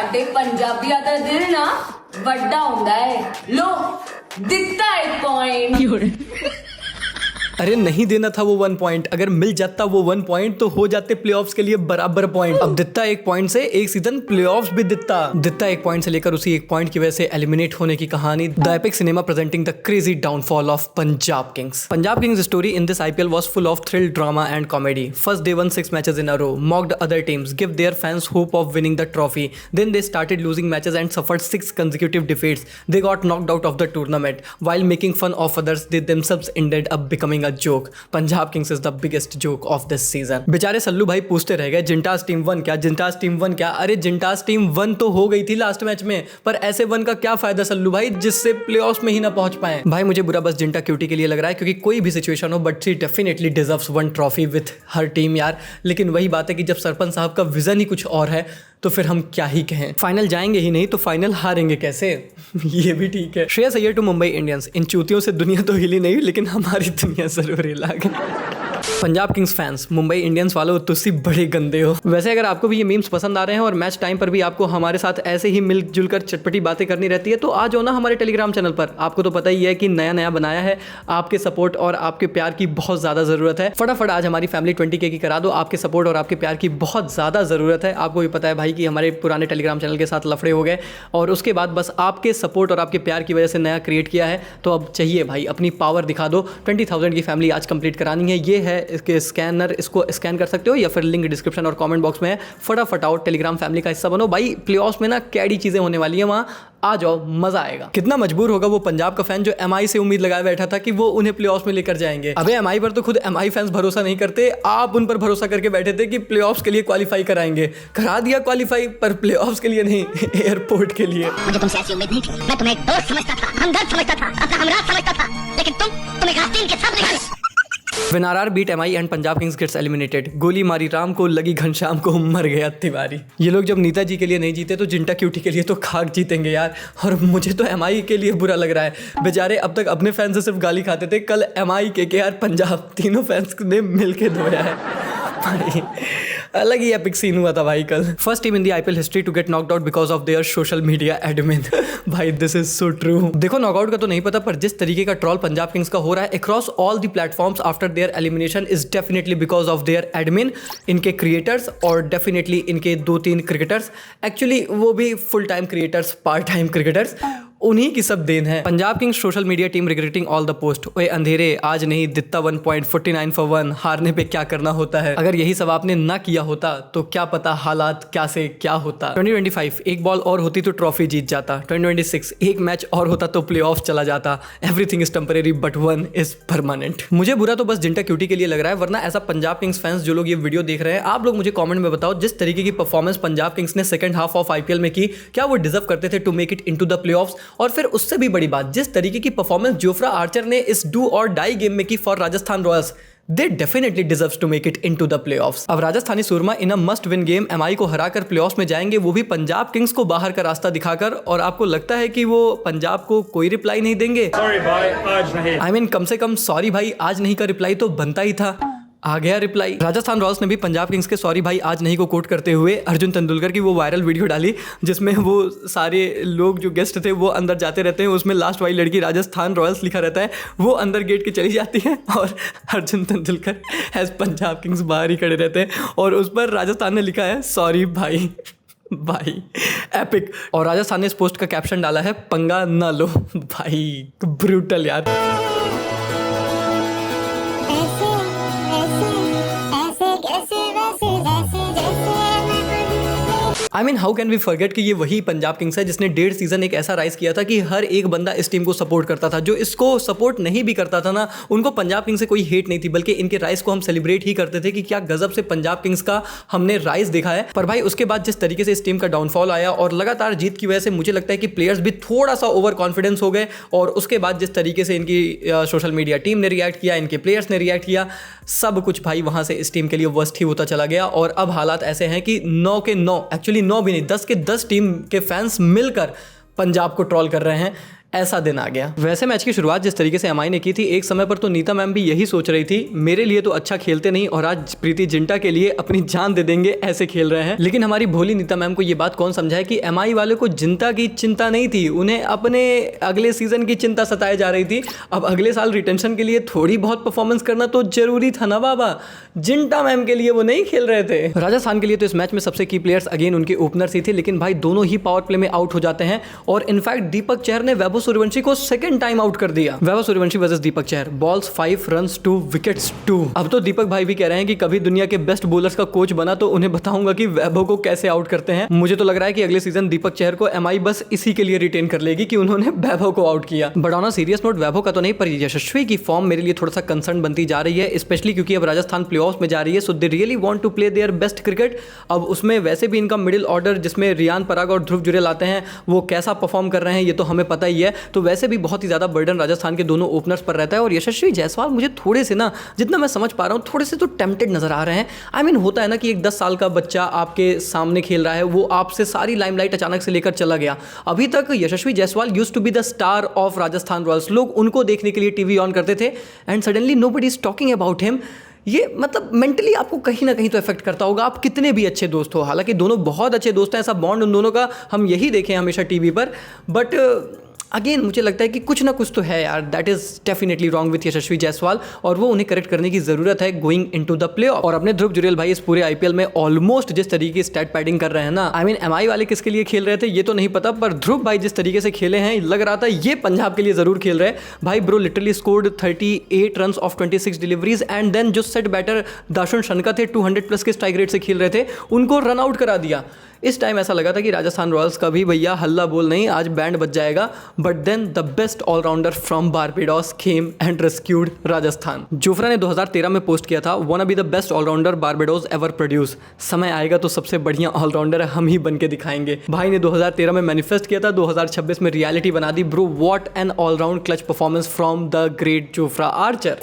ਸਾਡੇ ਪੰਜਾਬੀਆਂ ਦਾ ਦਿਲ ਨਾ ਵੱਡਾ ਹੁੰਦਾ ਹੈ लो दिखता है पॉइंट। अरे नहीं देना था वो 1 पॉइंट, अगर मिल जाता वो 1 पॉइंट तो हो जाते प्लेऑफ्स के लिए बराबर पॉइंट। अब दित्ता 1 पॉइंट से एक सीजन प्लेऑफ्स भी दित्ता 1 पॉइंट से लेकर उसी 1 पॉइंट की वजह से एलिमिनेट होने की कहानी। The epic cinema presenting the crazy downfall of Punjab Kings. Punjab Kings story in this IPL was full of thrill, drama and comedy. First they won 6 matches in a row, mocked other teams, give their fans hope of winning the trophy. Then they started losing matches and suffered 6 consecutive defeats. They got knocked out of the tournament. While making fun of others, they themselves ended up becoming a joke. Punjab Kings is the biggest joke of this season. बेचारे सल्लू भाई पूछते रह गए जिंटास team 1 क्या, जिंटास team 1 क्या। अरे जिंटास team 1 तो हो गई थी लास्ट मैच में, पर ऐसे 1 का क्या फायदा सल्लू भाई जिससे प्लेऑफ्स में ही ना पहुंच पाए। भाई मुझे बुरा बस जिंटा क्यूटी के लिए लग रहा है, क्योंकि कोई भी सिचुएशन हो but she definitely deserves 1 trophy with her team यार। लेकिन वही बात है कि जब सरपंच साहब का विजन ही कुछ और है तो फिर हम क्या ही कहें। फाइनल जाएंगे ही नहीं तो फाइनल हारेंगे कैसे। ये भी ठीक है। Shreyas Iyer to Mumbai Indians. इन चूतियों से दुनिया तो हिली नहीं लेकिन हमारी दुनिया जरूर हिला गई। Punjab Kings fans, Mumbai Indians वालों तुसी बड़े गंदे हो। वैसे अगर आपको भी ये मीम्स पसंद आ रहे हैं और मैच टाइम पर भी आपको हमारे साथ ऐसे ही मिलजुल कर चटपटी बातें करनी रहती है तो आ जाओ ना हमारे टेलीग्राम चैनल पर। आपको तो पता ही है कि नया नया बनाया है, आपके सपोर्ट और आपके प्यार की बहुत ज़्यादा ज़रूरत है। फटाफट आज हमारी फैमिली 20K की करा दो, आपके सपोर्ट और आपके प्यार की बहुत ज़्यादा ज़रूरत है। आपको भी पता है भाई कि हमारे पुराने टेलीग्राम चैनल के साथ लफड़े हो गए और उसके बाद बस आपके सपोर्ट और आपके प्यार की वजह से नया क्रिएट किया है, तो अब चाहिए भाई अपनी पावर दिखा दो। 20,000 की फैमिली आज कंप्लीट करानी है। ये है इसके स्कैनर, इसको स्कैन कर सकते हो या फिर लिंक डिस्क्रिप्शन और कमेंट बॉक्स में है। फटाफट आओ टेलीग्राम फैमिली का हिस्सा बनो भाई। प्लेऑफ्स में ना कैडी चीज़ें होने वाली है, वहाँ आ जाओ, मजा आएगा। कितना मजबूर होगा वो पंजाब का फैन जो MI से उम्मीद लगाए बैठा था कि वो उन्हें प्लेऑफ्स में लेकर जाएंगे। अबे MI पर तो खुद MI फैंस भरोसा नहीं करते, आप उन पर भरोसा करके बैठे थे कि प्लेऑफ्स के लिए क्वालिफाई कराएंगे। करा दिया क्वालिफाई, पर प्लेऑफ्स के लिए नहीं, एयरपोर्ट के लिए। मुझे तुमसे ऐसी उम्मीद नहीं थी। मैं तुम्हें एक दोस्त समझता था, हमदर्द समझता था, अपना हमराह समझता था, लेकिन तुम एक आस्तीन के सब निकल। When RR beat MI and Punjab Kings gets eliminated, गोली मारी राम को लगी घनश्याम को, मर गया तिवारी। ये लोग जब नेताजी के लिए नहीं जीते तो जिंटा क्यूटी के लिए तो खाक जीतेंगे यार। और मुझे तो MI के लिए बुरा लग रहा है, बेचारे अब तक अपने फैंस से सिर्फ गाली खाते थे, कल MI KKR पंजाब तीनों फैंस ने मिल के धोया है भाई। अलग ही एपिक सीन हुआ था भाई कल। First team in the IPL history to get knocked out because of their social media admin. भाई दिस इज सो ट्रू। देखो नॉकआउट का तो नहीं पता, पर जिस तरीके का ट्रॉल पंजाब किंग्स का हो रहा है across all the platforms after their elimination is definitely because of there admin, इनके क्रिएटर्स और डेफिनेटली इनके 2-3 क्रिकेटर्स। एक्चुअली वो भी full time creators, part time cricketers, उन्हीं की सब देन है। Punjab Kings social media team regretting all the post. ओए अंधेरे आज नहीं दित्ता 1 पॉइंट 49 for 1, हारने पे क्या करना होता है। अगर यही सब आपने ना किया होता तो क्या पता हालात क्या से क्या होता। 2025 एक बॉल और होती तो ट्रॉफी जीत जाता। 2026 एक मैच और होता तो प्लेऑफ चला जाता। Everything is temporary but 1 is permanent. मुझे बुरा तो बस जिंटा क्यूटी के लिए लग रहा है, वरना ऐसा पंजाब किंग्स फैंस जो लोग ये वीडियो देख रहे हैं, आप लोग मुझे कॉमेंट में बताओ जिस तरीके की परफॉर्मेंस पंजाब किंग्स ने सेकंड हाफ ऑफ IPL में की, क्या वो डिजर्व करते थे to make it into the playoffs. और फिर उससे भी बड़ी बात, जिस तरीके की परफॉर्मेंस जोफ्रा आर्चर ने इस डू और डाई गेम में की for Rajasthan Royals, they definitely deserves to make it into the playoffs। अब राजस्थानी सुरमा in a must win game MI को हराकर प्लेऑफ्स में जाएंगे, वो भी पंजाब किंग्स को बाहर का रास्ता दिखाकर। और आपको लगता है कि वो पंजाब को कोई रिप्लाई नहीं देंगे? सॉरी भाई आज नहीं। I mean, कम से कम सॉरी भाई आज नहीं का रिप्लाई तो बनता ही था। आ गया रिप्लाई। राजस्थान रॉयल्स ने भी पंजाब किंग्स के सॉरी भाई आज नहीं को कोट करते हुए अर्जुन तेंदुलकर की वो वायरल वीडियो डाली जिसमें वो सारे लोग जो गेस्ट थे वो अंदर जाते रहते हैं, उसमें लास्ट वाली लड़की राजस्थान रॉयल्स लिखा रहता है, वो अंदर गेट के चली जाती है और अर्जुन तेंदुलकर एज पंजाब किंग्स बाहर ही खड़े रहते हैं और उस पर राजस्थान ने लिखा है सॉरी भाई। भाई एपिक। और राजस्थान ने इस पोस्ट का कैप्शन डाला है पंगा ना लो। भाई ब्रूटल यार। I mean, how can we forget कि ये वही पंजाब किंग्स है जिसने 1.5 सीजन एक ऐसा राइज किया था कि हर एक बंदा इस टीम को सपोर्ट करता था। जो इसको सपोर्ट नहीं भी करता था ना, उनको पंजाब किंग्स से कोई हेट नहीं थी, बल्कि इनके राइज को हम सेलिब्रेट ही करते थे कि क्या गजब से पंजाब किंग्स का हमने राइज देखा है। पर भाई उसके बाद जिस तरीके से इस टीम का डाउनफॉल आया और लगातार जीत की वजह से मुझे लगता है कि प्लेयर्स भी थोड़ा सा ओवर कॉन्फिडेंस हो गए। और उसके बाद जिस तरीके से इनकी सोशल मीडिया टीम ने रिएक्ट किया, इनके प्लेयर्स ने रिएक्ट किया, सब कुछ भाई वहां से इस टीम के लिए वर्स्ट ही होता चला गया। और अब हालात ऐसे हैं कि 9 के 9, एक्चुअली 9 भी नहीं, 10 के 10 टीम के फैंस मिलकर पंजाब को ट्रोल कर रहे हैं। ऐसा दिन आ गया। वैसे मैच की शुरुआत जिस तरीके से एमआई ने की थी, एक समय पर तो नीता मैम भी यही सोच रही थी, मेरे लिए तो अच्छा खेलते नहीं और आज प्रीति जिंटा के लिए अपनी जान दे देंगे, ऐसे खेल रहे हैं। लेकिन हमारी भोली नीता मैम को ये बात कौन समझाए कि एमआई वाले को जिंटा की चिंता नहीं थी, उन्हें अपने अगले सीजन की चिंता सताए जा रही थी। अब अगले साल रिटेंशन के लिए थोड़ी बहुत परफॉर्मेंस करना तो जरूरी था ना बाबा, जिंटा मैम के लिए वो नहीं खेल रहे थे। राजस्थान के लिए तो इस मैच में सबसे की प्लेयर्स अगेन उनके ओपनर्स ही थे, लेकिन भाई दोनों ही पावर प्ले में आउट हो जाते हैं और इनफैक्ट दीपक चहर ने वैभव सूर्यवंशी को सेकंड टाइम आउट कर दिया। Vaibhav Suryavanshi versus Deepak Chahar, balls 5 runs 2 wickets 2। अब तो दीपक भाई भी कह रहे हैं कि कभी दुनिया के बेस्ट बॉलर्स का कोच बना तो उन्हें बताऊंगा कि वैभव को कैसे आउट करते हैं। मुझे तो लग रहा है कि अगले सीजन दीपक चहर को एमआई बस इसी के लिए रिटेन कर लेगी कि उन्होंने वैभव को आउट किया। But on a serious note, Vaibhav का तो नहीं, पर यशस्वी की फॉर्म मेरे लिए थोड़ा सा कंसर्न बनती जा रही है, स्पेशली क्योंकि अब राजस्थान प्लेऑफ्स में जा रही है, so they really want to play their best cricket. अब उसमें वैसे भी इनका मिडिल ऑर्डर जिसमें रियान पराग और ध्रुव जुरेल आते हैं, वो कैसा परफॉर्म कर रहे हैं ये तो हमें पता ही है। तो वैसे भी बहुत ही ज़्यादा बर्डन राजस्थान के दोनों ओपनर्स पर रहता है और यशस्वी जायसवाल मुझे थोड़े से ना, जितना मैं समझ पा रहा हूँ, थोड़े से तो टेम्प्टेड नजर आ रहे हैं। आई मीन होता है ना कि एक 10 साल का बच्चा आपके सामने खेल रहा है, वो आपसे सारी लाइमलाइट अचानक से लेकर चला गया। अभी तक Yashasvi Jaiswal used to be the star of Rajasthan Royals, लोग उनको देखने के लिए टीवी ऑन करते थे and suddenly nobody is talking about him. ये मतलब मेंटली आपको कहीं ना कहीं तो इफेक्ट करता होगा, आप कितने भी अच्छे दोस्त हो। हालांकि दोनों बहुत अच्छे दोस्त हैं, ऐसा बॉन्ड उन दोनों का हम यही देखें हमेशा टीवी पर, बट अगेन मुझे लगता है कि कुछ ना कुछ तो है यार, that is definitely wrong with Yashasvi Jaiswal और वो उन्हें करेक्ट करने की जरूरत है गोइंग इनटू द प्ले। और अपने ध्रुव जुरेल भाई इस पूरे आईपीएल में ऑलमोस्ट जिस तरीके की स्टैट पैडिंग कर रहे हैं ना, आई मीन एमआई वाले किसके लिए खेल रहे थे ये तो नहीं पता, पर ध्रुव भाई जिस तरीके से खेले हैं लग रहा था ये पंजाब के लिए जरूर खेल रहे हैं। भाई bro literally scored 38 runs of 26 deliveries and then जो सेट बैटर दाशुन शनका थे 200 प्लस के स्ट्राइक रेट से खेल रहे थे, उनको रन आउट करा दिया। इस टाइम ऐसा लगा था कि राजस्थान रॉयल्स का भी भैया हल्ला बोल नहीं, आज बैंड बज जाएगा। But then the best allrounder from Barbados came and rescued Rajasthan. Jofra ने 2013 में पोस्ट किया था, wanna be the best allrounder Barbados ever produce. समय आएगा तो सबसे बढ़िया ऑलराउंडर हम ही बन के दिखाएंगे। भाई ने 2013 में मैनिफेस्ट किया था, 2026 में रियलिटी बना दी। Bro what an allround clutch performance from the great Jofra Archer.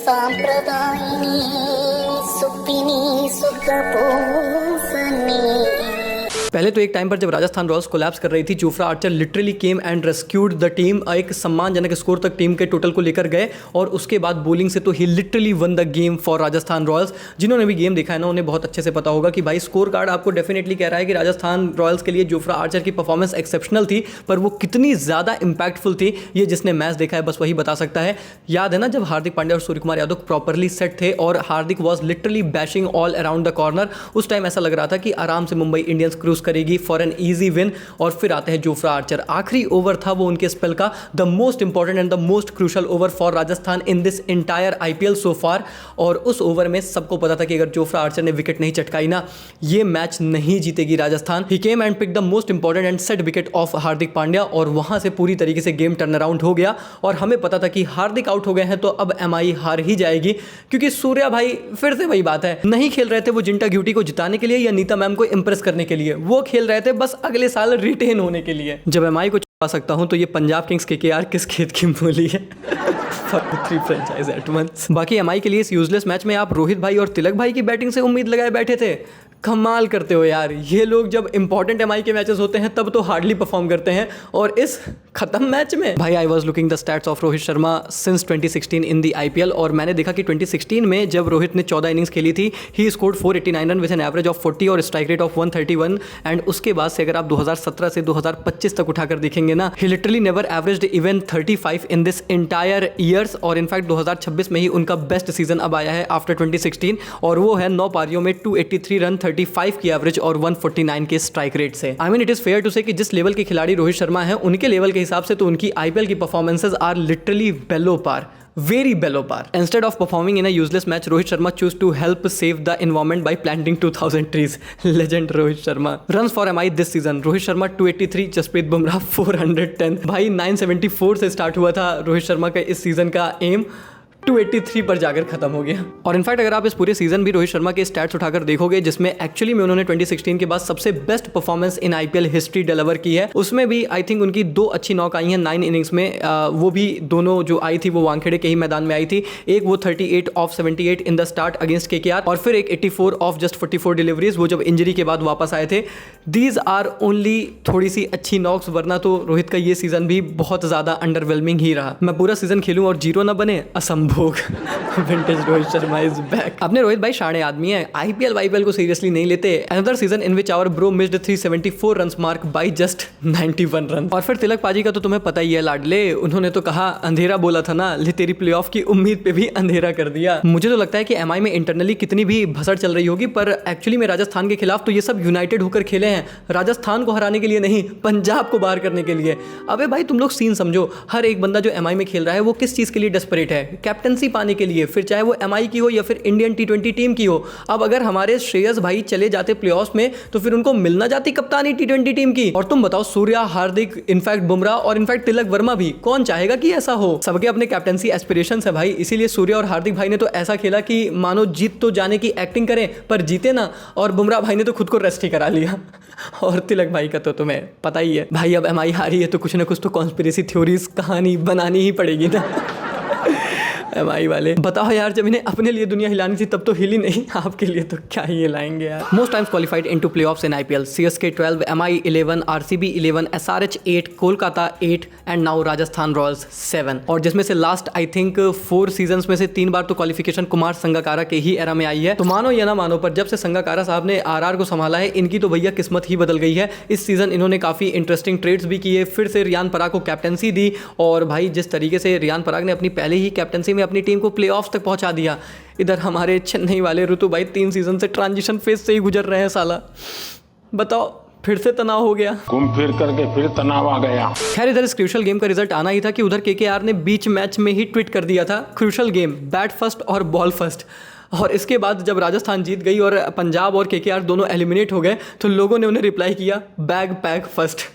पहले तो एक टाइम पर जब राजस्थान रॉयल्स कोलैप्स कर रही थी, Jofra Archer literally came and rescued the team, एक सम्मानजनक स्कोर तक टीम के टोटल को लेकर गए और उसके बाद बॉलिंग से तो ही literally won the game for Rajasthan Royals. जिन्होंने भी गेम देखा है ना, उन्हें बहुत अच्छे से पता होगा कि भाई स्कोर कार्ड आपको डेफिनेटली कह रहा है कि राजस्थान रॉयल्स के लिए जोफ्रा आर्चर की परफॉर्मेंस एक्सेप्शनल थी, पर वो कितनी ज़्यादा इंपैक्टफुल थी ये जिसने मैच देखा है बस वही बता सकता है। याद है ना जब हार्दिक पांड्या और सूर्य कुमार यादव प्रॉपरली सेट थे और Hardik was literally bashing all around the corner, उस टाइम ऐसा लग रहा था कि आराम से मुंबई इंडियंस क्रूज करेगी फॉर एन ईजी विन। और फिर आते हैं जोफ्रा आर्चर, आखिरी ओवर था वो उनके स्पेल का, the most important and the most crucial over for Rajasthan in this entire IPL so far. और उस ओवर में सबको पता था कि अगर जोफ्रा आर्चर ने विकेट नहीं चटकाई ना, ये मैच नहीं जीतेगी Rajasthan. He came and pick the most important and set wicket of Hardik Pandya और वहां से पूरी तरीके से गेम टर्न अराउंड हो गया और हमें पता था कि हार्दिक आउट हो गए हैं तो अब एमआई हार ही जाएगी, क्योंकि सूर्या भाई फिर से वही बात है, नहीं खेल रहे थे वो जिंटा ग्यूटी को जिताने के लिए या नीता मैम को इंप्रेस करने के लिए, वो खेल रहे थे बस अगले साल रिटेन होने के लिए। जब एमआई को छुपा सकता हूं तो ये पंजाब किंग्स केकेआर किस खेत की मूली है। 3 फ्रेंचाइज एट वंस। बाकी एमआई के लिए इस यूजलेस मैच में आप रोहित भाई और तिलक भाई की बैटिंग से उम्मीद लगाए बैठे थे। कमाल करते हो यार, ये लोग जब इंपॉर्टेंट एमआई के मैचेस होते हैं तब तो हार्डली परफॉर्म करते हैं और इस खत्म मैच में भाई I was looking the stats of Rohit Sharma since 2016 in the IPL और मैंने देखा कि 2016 में जब रोहित ने 14 इनिंग्स खेली थी, he scored 489 run with an average of 40 और स्ट्राइक रेट ऑफ 131 एंड उसके बाद से अगर आप 2017 से 2025 तक उठाकर देखेंगे ना, he literally never averaged even 35 in this entire years और इनफैक्ट 2026 में ही उनका बेस्ट सीजन अब आया है आफ्टर 2016 और वो है 9 पारियों में 283 रन 35 की एवरेज और 149 के स्ट्राइक रेट से। I mean it is fair to say कि जिस लेवल के खिलाड़ी रोहित शर्मा है उनके लेवल के हिसाब से तो उनकी आईपीएल की performances are literally below par, very below par. Instead of performing in a useless match, Rohit Sharma chose to help save the environment by planting 2000 trees. Legend Rohit Sharma. Runs for MI this season, Rohit Sharma 283, Jasprit Bumrah 410. भाई 974 से start हुआ था रोहित शर्मा का इस season का M, 283 पर जाकर खत्म हो गया। और इनफैक्ट अगर आप इस पूरे सीजन भी रोहित शर्मा के स्टैट्स उठाकर देखोगे, जिसमें एक्चुअली में उन्होंने 2016 के बाद सबसे best performance in IPL history deliver की है, उसमें भी आई थिंक उनकी 2 अच्छी नॉक आई हैं 9 इनिंग्स में। वो भी दोनों जो आई थी वो वानखेड़े के ही मैदान में आई थी। एक वो 38 of 78 in the start against KKR, और फिर एक 84 ऑफ जस्ट 44 डिलीवरीज, वो जब इंजरी के बाद वापस आए थे। दीज आर ओनली थोड़ी सी अच्छी नॉक्स, वरना तो रोहित का ये सीजन भी बहुत ज्यादा अंडरवेलमिंग ही रहा। मैं पूरा सीजन खेलूं और जीरो ना बने, असंभोग। Vintage Rohit Sharma is back. अपने रोहित भाई शाणे आदमी है, आईपीएल वाईपीएल को सीरियसली नहीं लेते। Another season in which our bro missed 374 runs mark by just 91 run. और फिर तिलक पाजी का तो तुम्हें पता ही है लाडले, उन्होंने तो कहा अंधेरा बोला था ना, ले तेरी प्लेऑफ की उम्मीद पे भी अंधेरा कर दिया। मुझे तो लगता है कि एमआई में इंटरनली कितनी भी भसड़ चल रही होगी, पर एक्चुअली में राजस्थान के खिलाफ तो ये सब यूनाइटेड होकर खेले हैं, राजस्थान को हराने के लिए नहीं, पंजाब को बाहर करने के लिए। अबे भाई तुम लोग सीन समझो, हर एक बंदा जो एमआई में खेल रहा है वो किस चीज के लिए डेस्परेट है? कैप्टनसी पाने के लिए, फिर चाहे वो एमआई की हो या फिर इंडियन टी20 टीम की हो। अब अगर हमारे श्रेयस भाई चले जाते प्लेऑफ्स में तो फिर उनको मिलना जाती कप्तानी टी20 टीम की। और तुम बताओ, सूर्या, हार्दिक, इनफैक्ट बुमराह और इनफैक्ट तिलक वर्मा भी, कौन चाहेगा कि ऐसा हो? सबके अपने कैप्टनसी एस्पिरेशंस है भाई, इसीलिए सूर्या और हार्दिक भाई ने तो ऐसा खेला कि मानो जीत तो जाने की एक्टिंग करें पर जीते ना, और बुमराह भाई ने तो खुद को रेस्ट ही करा लिया। और तिलक भाई का तो तुम्हें पता ही है भाई, अब एमआई हारी है तो कुछ ना कुछ तो कॉन्स्पिरेसी थ्योरीज कहानी बनानी ही पड़ेगी ना। एमआई वाले बताओ यार, जब इन्हें अपने लिए दुनिया हिलानी थी तब तो हिली नहीं, आपके लिए तो क्या ही हिलाएंगे यार। Most times qualified into playoffs in IPL, CSK 12, MI 11, RCB 11, SRH 8, Kolkata 8 and now Rajasthan Royals 7। और जिसमें से लास्ट आई थिंक 4 सीजन्स में से 3 बार तो क्वालिफिकेशन कुमार संगकारा के ही एरा में आई है। तो मानो या ना मानो, पर जब से संगकारा साहब ने आरआर को संभाला है, इनकी तो भैया किस्मत ही बदल गई है। इस सीजन इन्होंने काफी इंटरेस्टिंग ट्रेड्स भी किए, फिर से रियान पराग को कैप्टनसी दी, और भाई जिस तरीके से रियान पराग ने अपनी पहले ही कैप्टनसी में अपनी टीम को प्लेऑफ्स तक पहुंचा दिया। इधर हमारे चेन्नई वाले ऋतु भाई 3 सीजन से ट्रांजिशन फेज से ही गुजर रहे हैं साला। बताओ, फिर से तनाव हो गया, घूम फिर करके फिर तनाव आ गया। खैर इधर इस क्रूशल गेम का रिजल्ट आना ही था कि उधर केकेआर ने बीच मैच में ही ट्वीट कर दिया था, क्रूशल गेम, बैट फर्स्ट और बॉल फर्स्ट। और इसके बाद जब राजस्थान जीत गई और पंजाब और केकेआर दोनों एलिमिनेट हो गए, तो लोगों ने उन्हें रिप्लाई किया, बैग पैक फर्स्ट।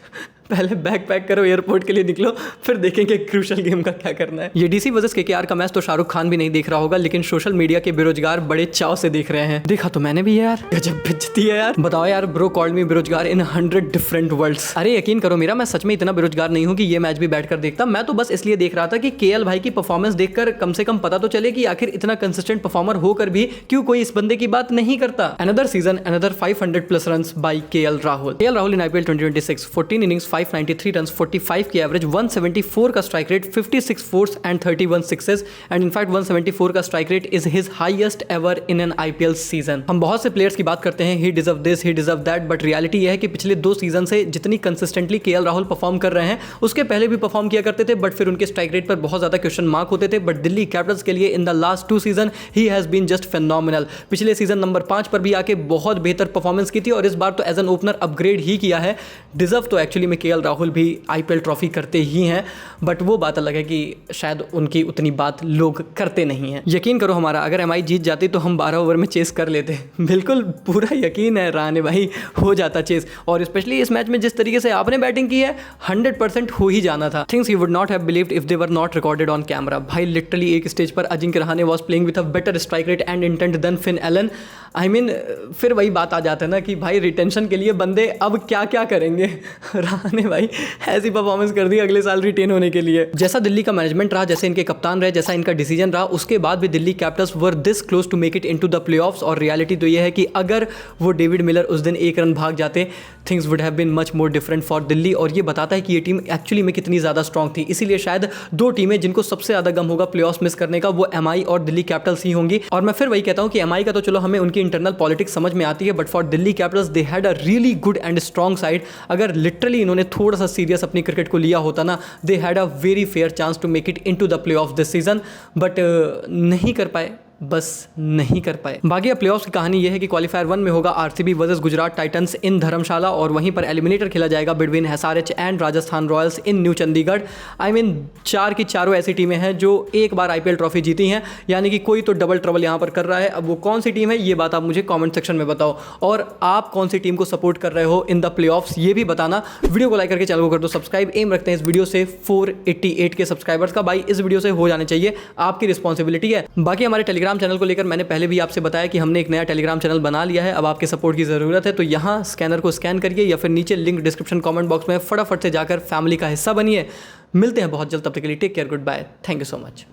पहले बैग पैक करो, एयरपोर्ट के लिए निकलो, फिर देखेंगे क्रूशल गेम का क्या करना है। ये डीसी वर्सेस केकेआर का मैच तो शाहरुख खान भी नहीं देख रहा होगा, लेकिन सोशल मीडिया के बेरोजगार बड़े चाव से देख रहे हैं। देखा तो मैंने भी यार, गजब बेइज्जती है यार। बताओ यार, ब्रो कॉल्ड मी बेरोजगार इन 100 डिफरेंट वर्ड्स। अरे यकीन करो मेरा, मैं सच में इतना बेरोजगार नहीं हूँ कि ये मैच भी बैठकर देखता। मैं तो बस इसलिए देख रहा था कि केएल भाई की परफॉर्मेंस देखकर कम से कम पता तो चले कि आखिर इतना कंसिस्टेंट परफॉर्मर होकर भी क्यों कोई इस बंदे की बात नहीं करता। Another season, another 500+ runs by KL Rahul. KL Rahul in IPL 2026, 14 innings, 593 runs, 45 की एवरेज, 174 का strike rate, 56 fours and 31 sixes, and in fact 174 का strike rate is his highest ever in an IPL season. हम बहुत से प्लेयर्स की बात करते हैं, he deserve this, he deserve that, but reality यह है कि पिछले 2 सीजन से जितनी कंसिस्टेंटली केएल राहुल परफॉर्म कर रहे हैं, उसके पहले भी परफॉर्म किया करते थे, बट फिर उनके स्ट्राइक रेट पर बहुत ज्यादा क्वेश्चन मार्क होते थे। बट दिल्ली कैपिटल्स के लिए in the last 2 season he has been just phenomenal. पिछले सीजन नंबर 5 पर भी आके बहुत बेहतर परफॉर्मेंस की थी, और इस बार तो एज एन ओपनर अपग्रेड ही किया है। डिजर्व तो एक्चुअली में केएल राहुल भी आईपीएल ट्रॉफी करते ही हैं, बट वो बात अलग है कि शायद उनकी उतनी बात लोग करते नहीं हैं। यकीन करो हमारा, अगर एमआई जीत जाती तो हम 12 ओवर में चेस कर लेते। बिल्कुल पूरा यकीन है राने भाई, हो जाता चेस। और स्पेशली इस मैच में जिस तरीके से आपने बैटिंग की है, 100% हो ही जाना था। Things you would not have believed if they were not recorded on camera. भाई लिटरली एक स्टेज पर Ajinkya Rahane was playing with a better strike rate and intent than Finn Allen. I mean फिर वही बात आ जाता है ना कि भाई रिटेंशन के लिए बंदे अब क्या क्या करेंगे। रहाणे भाई ऐसी परफॉर्मेंस कर दी अगले साल रिटेन होने के लिए। जैसा दिल्ली का मैनेजमेंट रहा, जैसे इनके कप्तान रहे, जैसा इनका डिसीजन रहा, उसके बाद भी Delhi Capitals were this close to make it into the playoffs. और रियलिटी तो ये है कि अगर वो डेविड मिलर उस दिन 1 रन भाग जाते, things would have been much more different for Delhi. और ये बताता है कि ये टीम एक्चुअली में कितनी ज़्यादा स्ट्रॉन्ग थी। इसीलिए शायद 2 टीमें जिनको सबसे ज़्यादा गम होगा प्लेऑफ्स मिस करने का, वो एमआई और दिल्ली कैपिटल्स ही होंगी। और मैं फिर वही कहता हूँ कि एमआई का तो चलो हमें उनकी इंटरनल पॉलिटिक्स समझ में आती है, but for Delhi Capitals they had a really good and strong side. अगर लिटरली इन्होंने थोड़ा सा सीरियस अपनी क्रिकेट को लिया होता ना, they had a very fair chance to make it into the playoffs this season, but नहीं कर पाए। बस नहीं कर पाए। बाकी अब प्लेऑफ्स की कहानी यह है कि क्वालीफायर 1 में होगा आरसीबी वर्सेस गुजरात टाइटंस इन धर्मशाला और वहीं पर एलिमिनेटर खेला जाएगा between SRH and Rajasthan Royals in new Chandigarh. I mean 4 की चारों ऐसी टीमें हैं जो एक बार आईपीएल ट्रॉफी जीती हैं, यानी कि कोई तो डबल ट्रबल यहाँ पर कर रहा है। अब वो कौन सी टीम है ये बात आप मुझे कॉमेंट सेक्शन में बताओ, और आप कौन सी टीम को सपोर्ट कर रहे हो इन द प्लेऑफ्स ये भी बताना। वीडियो को लाइक करके चैनल को कर दो सब्सक्राइब। एम रखते हैं इस वीडियो से 488 के सब्सक्राइबर्स का। भाई इस वीडियो से हो जाने चाहिए, आपकी रिस्पॉन्सिबिलिटी है। बाकी हमारे टेलीग्राम चैनल को लेकर मैंने पहले भी आपसे बताया कि हमने एक नया टेलीग्राम चैनल बना लिया है। अब आपके सपोर्ट की ज़रूरत है, तो यहाँ स्कैनर को स्कैन करिए या फिर नीचे लिंक डिस्क्रिप्शन कमेंट बॉक्स में फटाफट से जाकर फैमिली का हिस्सा बनिए। मिलते हैं बहुत जल्द, तब तक के लिए take care, goodbye, thank you so much.